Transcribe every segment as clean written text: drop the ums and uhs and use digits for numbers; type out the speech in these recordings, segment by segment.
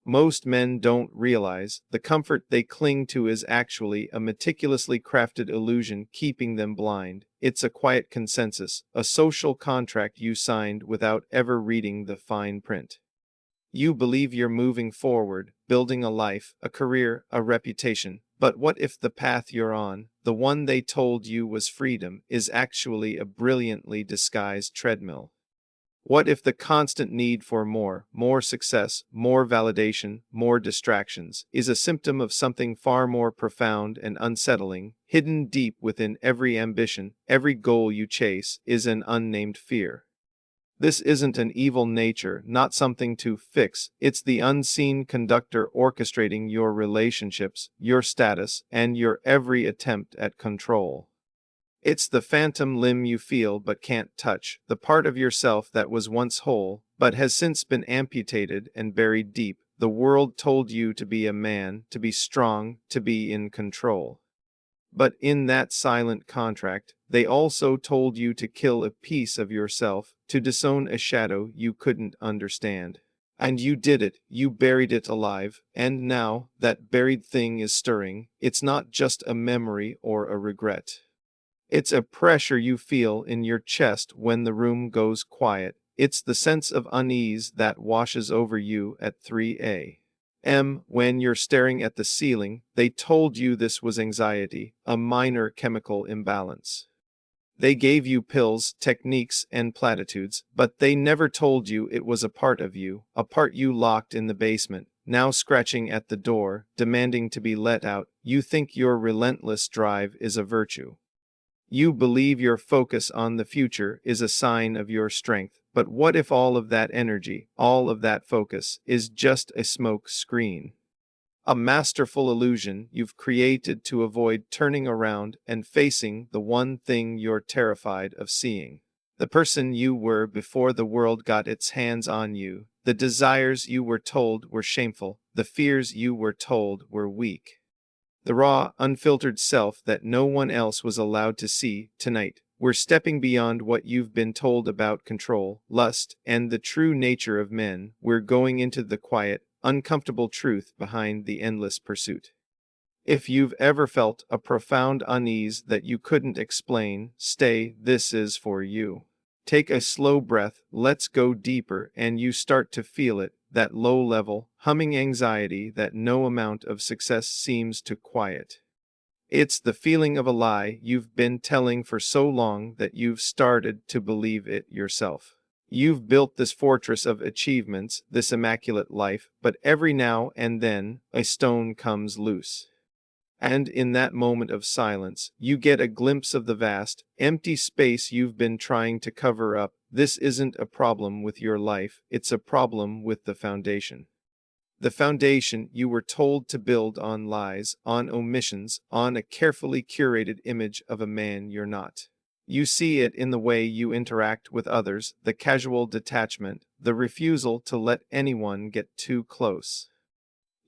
most men don't realize the comfort they cling to is actually a meticulously crafted illusion keeping them blind. It's a quiet consensus, a social contract you signed without ever reading the fine print. You believe you're moving forward, building a life, a career, a reputation. But what if the path you're on, the one they told you was freedom, is actually a brilliantly disguised treadmill? What if the constant need for more success, more validation, more distractions, is a symptom of something far more profound and unsettling, hidden deep within every ambition, every goal you chase, is an unnamed fear? This isn't an evil nature, not something to fix. It's the unseen conductor orchestrating your relationships, your status, and your every attempt at control. It's the phantom limb you feel but can't touch, the part of yourself that was once whole, but has since been amputated and buried deep. The world told you to be a man, to be strong, to be in control. But in that silent contract, they also told you to kill a piece of yourself, to disown a shadow you couldn't understand. And you did it, you buried it alive, and now that buried thing is stirring. It's not just a memory or a regret. It's a pressure you feel in your chest when the room goes quiet. It's the sense of unease that washes over you at 3 a.m. when you're staring at the ceiling. They told you this was anxiety, a minor chemical imbalance. They gave you pills, techniques, and platitudes, but they never told you it was a part of you, a part you locked in the basement, now scratching at the door, demanding to be let out. You think your relentless drive is a virtue. You believe your focus on the future is a sign of your strength. But what if all of that energy, all of that focus, is just a smoke screen? A masterful illusion you've created to avoid turning around and facing the one thing you're terrified of seeing. The person you were before the world got its hands on you, the desires you were told were shameful, the fears you were told were weak. The raw, unfiltered self that no one else was allowed to see. Tonight, we're stepping beyond what you've been told about control, lust, and the true nature of men. We're going into the quiet, uncomfortable truth behind the endless pursuit. If you've ever felt a profound unease that you couldn't explain, stay, this is for you. Take a slow breath, let's go deeper, and you start to feel it, that low-level, humming anxiety that no amount of success seems to quiet. It's the feeling of a lie you've been telling for so long that you've started to believe it yourself. You've built this fortress of achievements, this immaculate life, but every now and then, a stone comes loose. And in that moment of silence, you get a glimpse of the vast, empty space you've been trying to cover up. This isn't a problem with your life, it's a problem with the foundation. The foundation you were told to build on lies, on omissions, on a carefully curated image of a man you're not. You see it in the way you interact with others, the casual detachment, the refusal to let anyone get too close.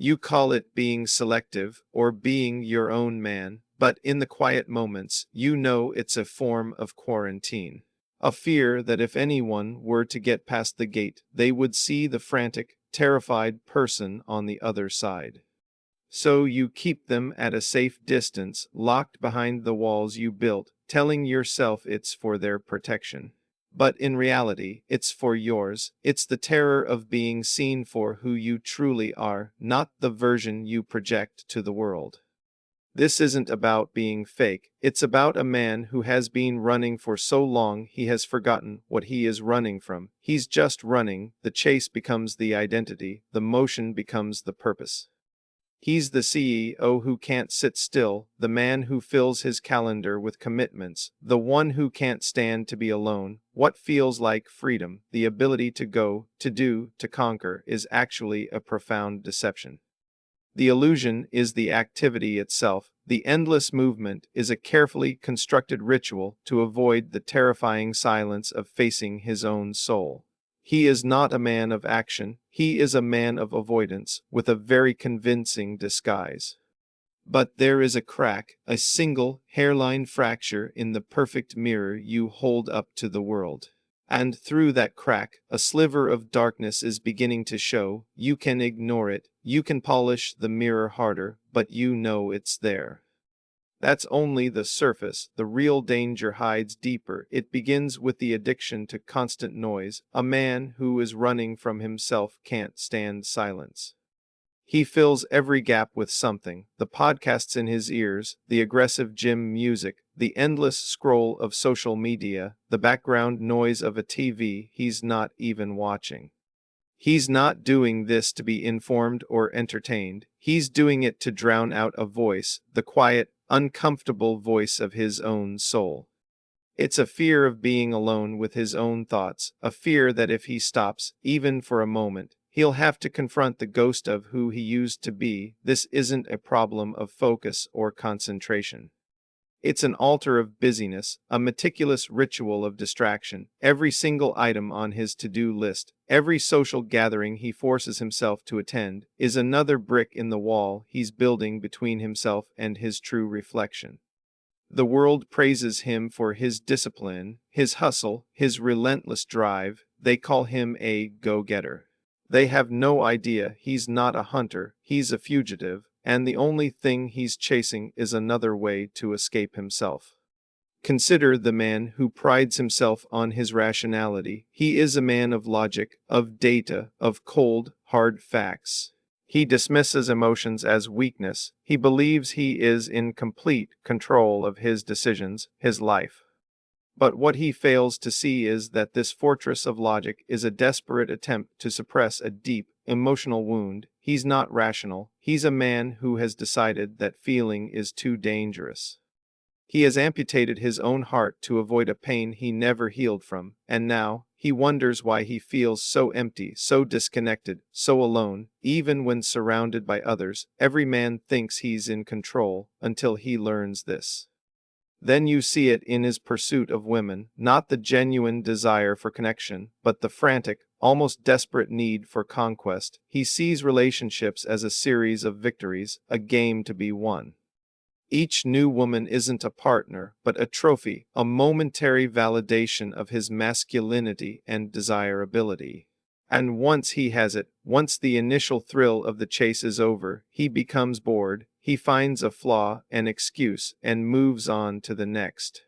You call it being selective or being your own man, but in the quiet moments, you know it's a form of quarantine. A fear that if anyone were to get past the gate, they would see the frantic, terrified person on the other side. So you keep them at a safe distance, locked behind the walls you built, telling yourself it's for their protection. But in reality, it's for yours. It's the terror of being seen for who you truly are, not the version you project to the world. This isn't about being fake. It's about a man who has been running for so long he has forgotten what he is running from. He's just running. The chase becomes the identity. The motion becomes the purpose. He's the CEO who can't sit still, the man who fills his calendar with commitments, the one who can't stand to be alone. What feels like freedom, the ability to go, to do, to conquer, is actually a profound deception. The illusion is the activity itself. The endless movement is a carefully constructed ritual to avoid the terrifying silence of facing his own soul. He is not a man of action, he is a man of avoidance, with a very convincing disguise. But there is a crack, a single hairline fracture in the perfect mirror you hold up to the world. And through that crack, a sliver of darkness is beginning to show. You can ignore it, you can polish the mirror harder, but you know it's there. That's only the surface. The real danger hides deeper. It begins with the addiction to constant noise. A man who is running from himself can't stand silence. He fills every gap with something: the podcasts in his ears, the aggressive gym music, the endless scroll of social media, the background noise of a TV he's not even watching. He's not doing this to be informed or entertained. He's doing it to drown out a voice, the quiet, uncomfortable voice of his own soul. It's a fear of being alone with his own thoughts, a fear that if he stops, even for a moment, he'll have to confront the ghost of who he used to be. This isn't a problem of focus or concentration. It's an altar of busyness, a meticulous ritual of distraction. Every single item on his to-do list, every social gathering he forces himself to attend, is another brick in the wall he's building between himself and his true reflection. The world praises him for his discipline, his hustle, his relentless drive. They call him a go-getter. They have no idea he's not a hunter, he's a fugitive, and the only thing he's chasing is another way to escape himself. Consider the man who prides himself on his rationality. He is a man of logic, of data, of cold, hard facts. He dismisses emotions as weakness. He believes he is in complete control of his decisions, his life. But what he fails to see is that this fortress of logic is a desperate attempt to suppress a deep, emotional wound. He's not rational. He's a man who has decided that feeling is too dangerous. He has amputated his own heart to avoid a pain he never healed from, and now he wonders why he feels so empty, so disconnected, so alone. Even when surrounded by others, every man thinks he's in control until he learns this. Then you see it in his pursuit of women, not the genuine desire for connection, but the frantic, almost desperate need for conquest. He sees relationships as a series of victories, a game to be won. Each new woman isn't a partner, but a trophy, a momentary validation of his masculinity and desirability. And once he has it, once the initial thrill of the chase is over, he becomes bored. He finds a flaw, an excuse, and moves on to the next.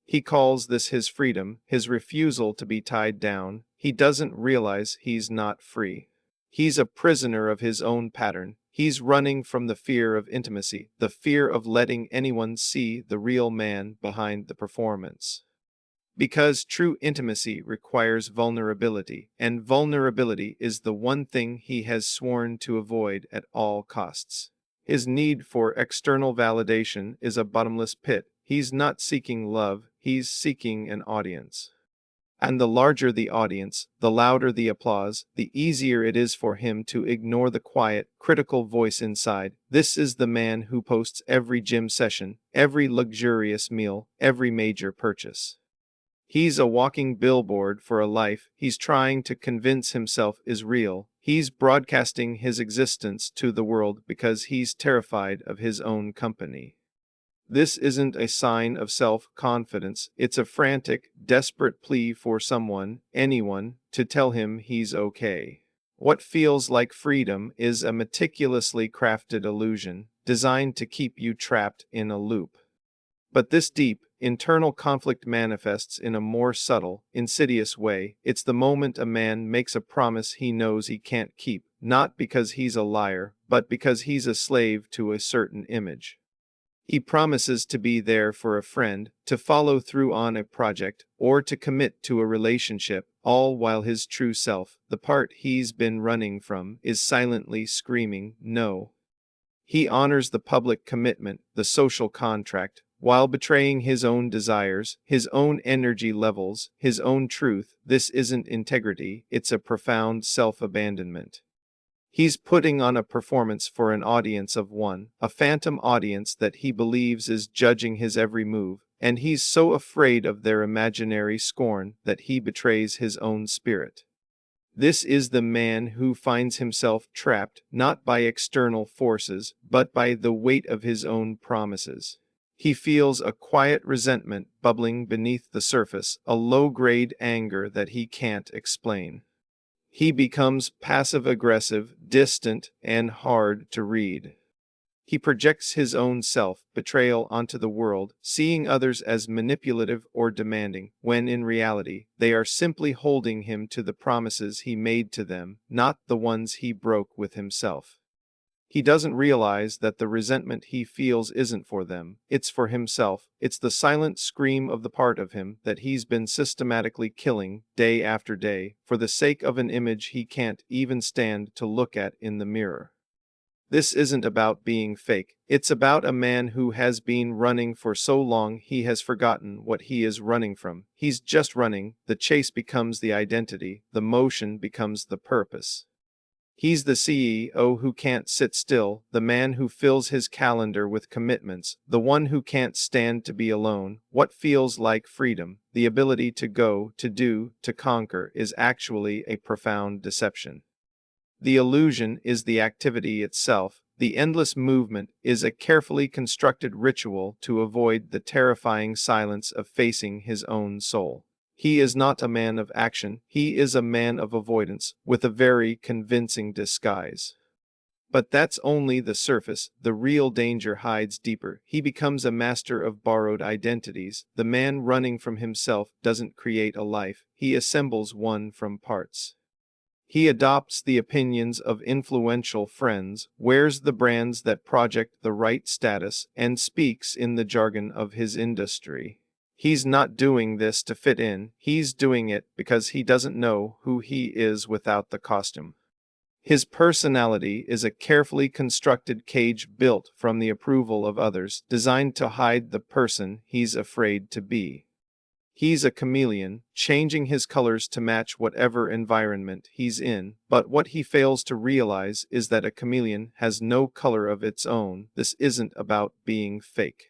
He calls this his freedom, his refusal to be tied down. He doesn't realize he's not free. He's a prisoner of his own pattern. He's running from the fear of intimacy, the fear of letting anyone see the real man behind the performance. Because true intimacy requires vulnerability, and vulnerability is the one thing he has sworn to avoid at all costs. His need for external validation is a bottomless pit. He's not seeking love, he's seeking an audience. And the larger the audience, the louder the applause, the easier it is for him to ignore the quiet, critical voice inside. This is the man who posts every gym session, every luxurious meal, every major purchase. He's a walking billboard for a life he's trying to convince himself is real. He's broadcasting his existence to the world because he's terrified of his own company. This isn't a sign of self-confidence. It's a frantic, desperate plea for someone, anyone, to tell him he's okay. What feels like freedom is a meticulously crafted illusion, designed to keep you trapped in a loop. But this deep, internal conflict manifests in a more subtle, insidious way. It's the moment a man makes a promise he knows he can't keep, not because he's a liar, but because he's a slave to a certain image. He promises to be there for a friend, to follow through on a project, or to commit to a relationship, all while his true self, the part he's been running from, is silently screaming no. He honors the public commitment, the social contract, while betraying his own desires, his own energy levels, his own truth. This isn't integrity, it's a profound self-abandonment. He's putting on a performance for an audience of one, a phantom audience that he believes is judging his every move, and he's so afraid of their imaginary scorn that he betrays his own spirit. This is the man who finds himself trapped not by external forces, but by the weight of his own promises. He feels a quiet resentment bubbling beneath the surface, a low-grade anger that he can't explain. He becomes passive-aggressive, distant, and hard to read. He projects his own self-betrayal onto the world, seeing others as manipulative or demanding, when in reality, they are simply holding him to the promises he made to them, not the ones he broke with himself. He doesn't realize that the resentment he feels isn't for them, it's for himself. It's the silent scream of the part of him that he's been systematically killing, day after day, for the sake of an image he can't even stand to look at in the mirror. This isn't about being fake. It's about a man who has been running for so long he has forgotten what he is running from. He's just running, the chase becomes the identity, the motion becomes the purpose. He's the CEO who can't sit still, the man who fills his calendar with commitments, the one who can't stand to be alone. What feels like freedom, the ability to go, to do, to conquer, is actually a profound deception. The illusion is the activity itself. The endless movement is a carefully constructed ritual to avoid the terrifying silence of facing his own soul. He is not a man of action, he is a man of avoidance, with a very convincing disguise. But that's only the surface. The real danger hides deeper. He becomes a master of borrowed identities. The man running from himself doesn't create a life, he assembles one from parts. He adopts the opinions of influential friends, wears the brands that project the right status, and speaks in the jargon of his industry. He's not doing this to fit in, he's doing it because he doesn't know who he is without the costume. His personality is a carefully constructed cage built from the approval of others, designed to hide the person he's afraid to be. He's a chameleon, changing his colors to match whatever environment he's in, but what he fails to realize is that a chameleon has no color of its own. This isn't about being fake.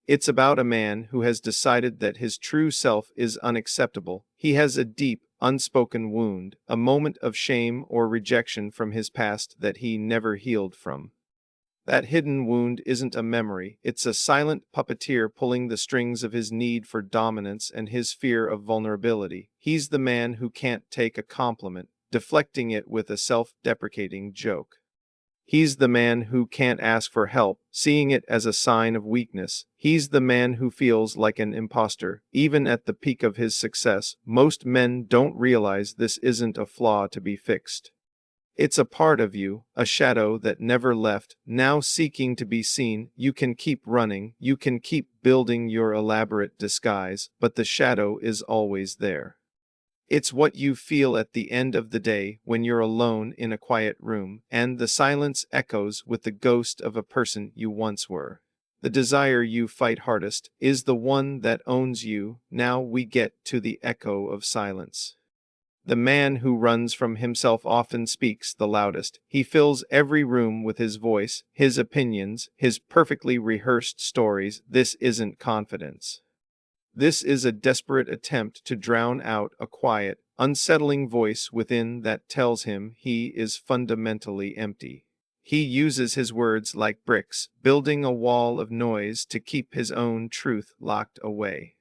It's about a man who has decided that his true self is unacceptable. He has a deep, unspoken wound, a moment of shame or rejection from his past that he never healed from. That hidden wound isn't a memory, it's a silent puppeteer pulling the strings of his need for dominance and his fear of vulnerability. He's the man who can't take a compliment, deflecting it with a self-deprecating joke. He's the man who can't ask for help, seeing it as a sign of weakness. He's the man who feels like an imposter, even at the peak of his success. Most men don't realize this isn't a flaw to be fixed. It's a part of you, a shadow that never left, now seeking to be seen. You can keep running, you can keep building your elaborate disguise, but the shadow is always there. It's what you feel at the end of the day when you're alone in a quiet room, and the silence echoes with the ghost of a person you once were. The desire you fight hardest is the one that owns you. Now we get to the echo of silence. The man who runs from himself often speaks the loudest. He fills every room with his voice, his opinions, his perfectly rehearsed stories. This isn't confidence. This is a desperate attempt to drown out a quiet, unsettling voice within that tells him he is fundamentally empty. He uses his words like bricks, building a wall of noise to keep his own truth locked away.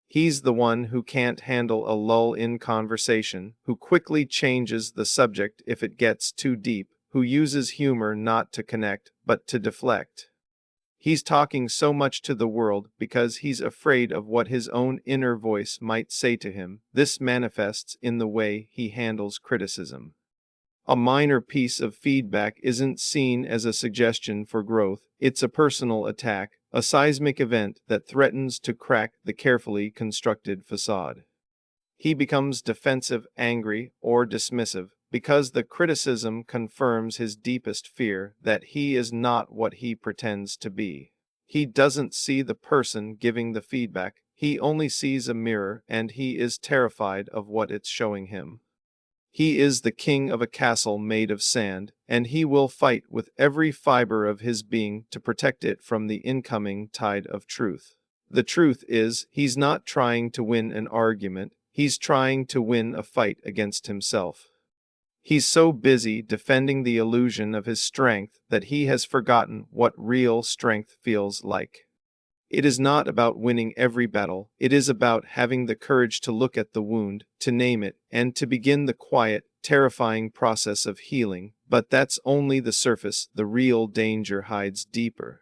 He's the one who can't handle a lull in conversation, who quickly changes the subject if it gets too deep, who uses humor not to connect, but to deflect. He's talking so much to the world because he's afraid of what his own inner voice might say to him. This manifests in the way he handles criticism. A minor piece of feedback isn't seen as a suggestion for growth, it's a personal attack, a seismic event that threatens to crack the carefully constructed facade. He becomes defensive, angry, or dismissive, because the criticism confirms his deepest fear that he is not what he pretends to be. He doesn't see the person giving the feedback, he only sees a mirror, and he is terrified of what it's showing him. He is the king of a castle made of sand, and he will fight with every fiber of his being to protect it from the incoming tide of truth. The truth is, he's not trying to win an argument, he's trying to win a fight against himself. He's so busy defending the illusion of his strength that he has forgotten what real strength feels like. It is not about winning every battle. It is about having the courage to look at the wound, to name it, and to begin the quiet, terrifying process of healing. But that's only the surface. The real danger hides deeper.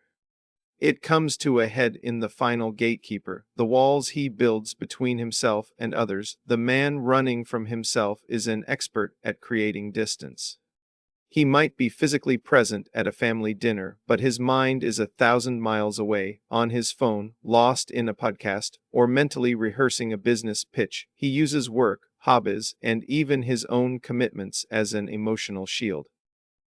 It comes to a head in the final gatekeeper, the walls he builds between himself and others. The man running from himself is an expert at creating distance. He might be physically present at a family dinner, but his mind is 1,000 miles away, on his phone, lost in a podcast, or mentally rehearsing a business pitch. He uses work, hobbies, and even his own commitments as an emotional shield.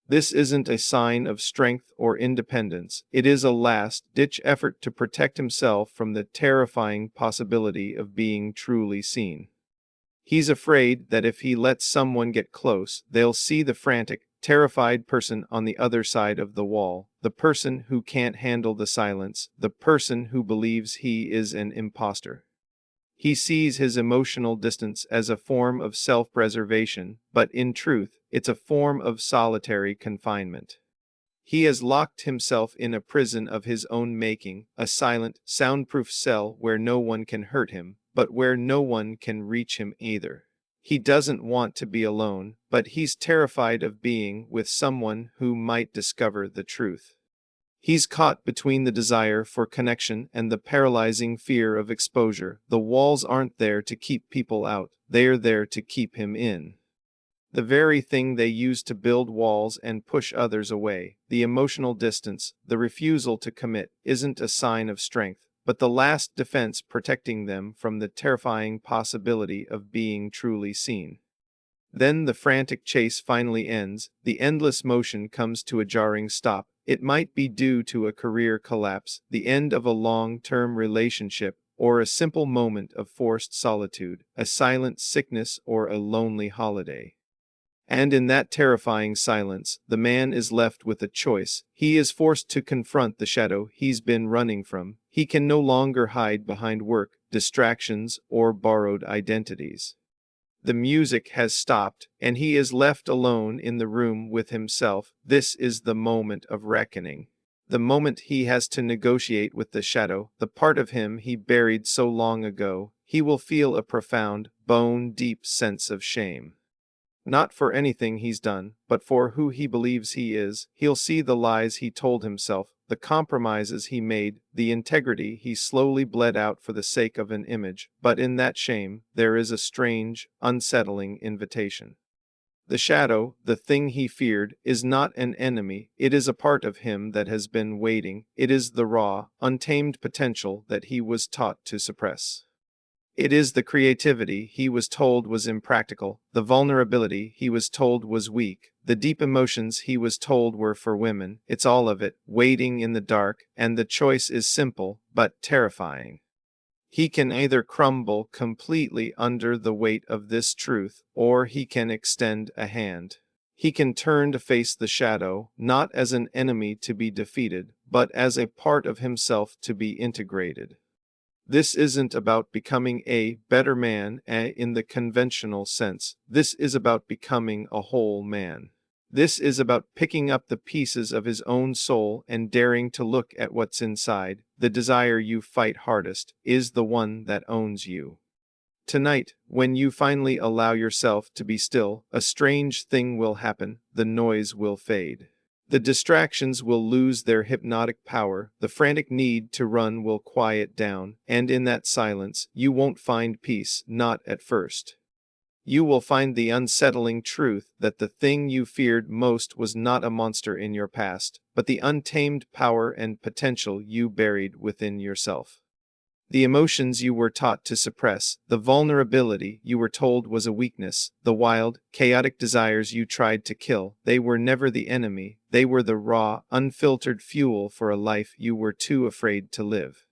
This isn't a sign of strength or independence. It is a last-ditch effort to protect himself from the terrifying possibility of being truly seen. He's afraid that if he lets someone get close, they'll see the frantic, terrified person on the other side of the wall, the person who can't handle the silence, the person who believes he is an imposter. He sees his emotional distance as a form of self-preservation, but in truth, it's a form of solitary confinement. He has locked himself in a prison of his own making, a silent, soundproof cell where no one can hurt him, but where no one can reach him either. He doesn't want to be alone, but he's terrified of being with someone who might discover the truth. He's caught between the desire for connection and the paralyzing fear of exposure. The walls aren't there to keep people out, they're there to keep him in. The very thing they use to build walls and push others away, the emotional distance, the refusal to commit, isn't a sign of strength, but the last defense protecting them from the terrifying possibility of being truly seen. Then the frantic chase finally ends, the endless motion comes to a jarring stop. It might be due to a career collapse, the end of a long-term relationship, or a simple moment of forced solitude, a silent sickness or a lonely holiday. And in that terrifying silence, the man is left with a choice. He is forced to confront the shadow he's been running from. He can no longer hide behind work, distractions, or borrowed identities. The music has stopped, and he is left alone in the room with himself. This is the moment of reckoning. The moment he has to negotiate with the shadow, the part of him he buried so long ago. He will feel a profound, bone-deep sense of shame. Not for anything he's done, but for who he believes he is. He'll see the lies he told himself, the compromises he made, the integrity he slowly bled out for the sake of an image. But in that shame, there is a strange, unsettling invitation. The shadow, the thing he feared, is not an enemy. It is a part of him that has been waiting. It is the raw, untamed potential that he was taught to suppress. It is the creativity he was told was impractical, the vulnerability he was told was weak, the deep emotions he was told were for women. It's all of it, waiting in the dark, and the choice is simple, but terrifying. He can either crumble completely under the weight of this truth, or he can extend a hand. He can turn to face the shadow, not as an enemy to be defeated, but as a part of himself to be integrated. This isn't about becoming a better man in the conventional sense. This is about becoming a whole man. This is about picking up the pieces of his own soul and daring to look at what's inside. The desire you fight hardest is the one that owns you. Tonight, when you finally allow yourself to be still, a strange thing will happen. The noise will fade. The distractions will lose their hypnotic power, the frantic need to run will quiet down, and in that silence, you won't find peace, not at first. You will find the unsettling truth that the thing you feared most was not a monster in your past, but the untamed power and potential you buried within yourself. The emotions you were taught to suppress, the vulnerability you were told was a weakness, the wild, chaotic desires you tried to kill, they were never the enemy, they were the raw, unfiltered fuel for a life you were too afraid to live.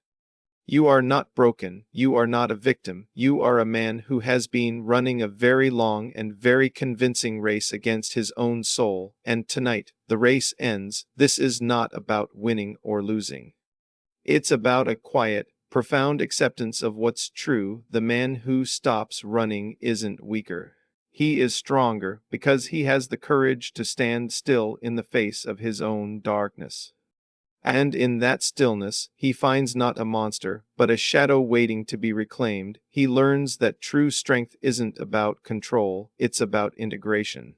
You are not broken, you are not a victim, you are a man who has been running a very long and very convincing race against his own soul, and tonight, the race ends. This is not about winning or losing. It's about a quiet, profound acceptance of what's true. The man who stops running isn't weaker. He is stronger because he has the courage to stand still in the face of his own darkness. And in that stillness, he finds not a monster, but a shadow waiting to be reclaimed. He learns that true strength isn't about control, it's about integration.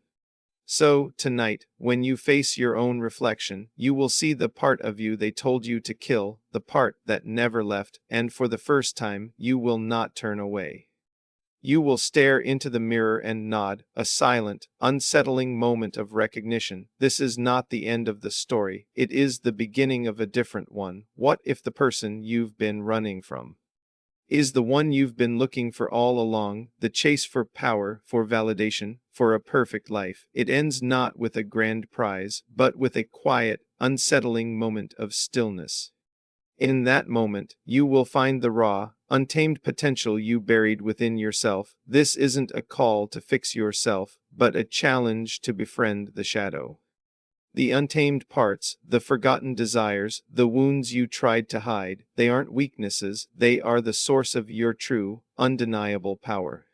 So, tonight, when you face your own reflection, you will see the part of you they told you to kill, the part that never left, and for the first time, you will not turn away. You will stare into the mirror and nod, a silent, unsettling moment of recognition. This is not the end of the story, it is the beginning of a different one. What if the person you've been running from is the one you've been looking for all along, the chase for power, for validation, for a perfect life? It ends not with a grand prize, but with a quiet, unsettling moment of stillness. In that moment, you will find the raw, untamed potential you buried within yourself. This isn't a call to fix yourself, but a challenge to befriend the shadow. The untamed parts, the forgotten desires, the wounds you tried to hide, they aren't weaknesses, they are the source of your true, undeniable power.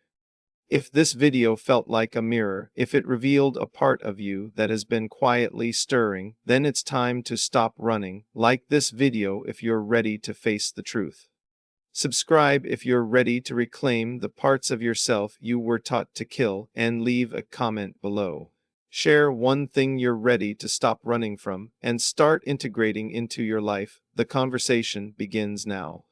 If this video felt like a mirror, if it revealed a part of you that has been quietly stirring, then it's time to stop running. Like this video if you're ready to face the truth. Subscribe if you're ready to reclaim the parts of yourself you were taught to kill, and leave a comment below. Share one thing you're ready to stop running from, and start integrating into your life. The conversation begins now.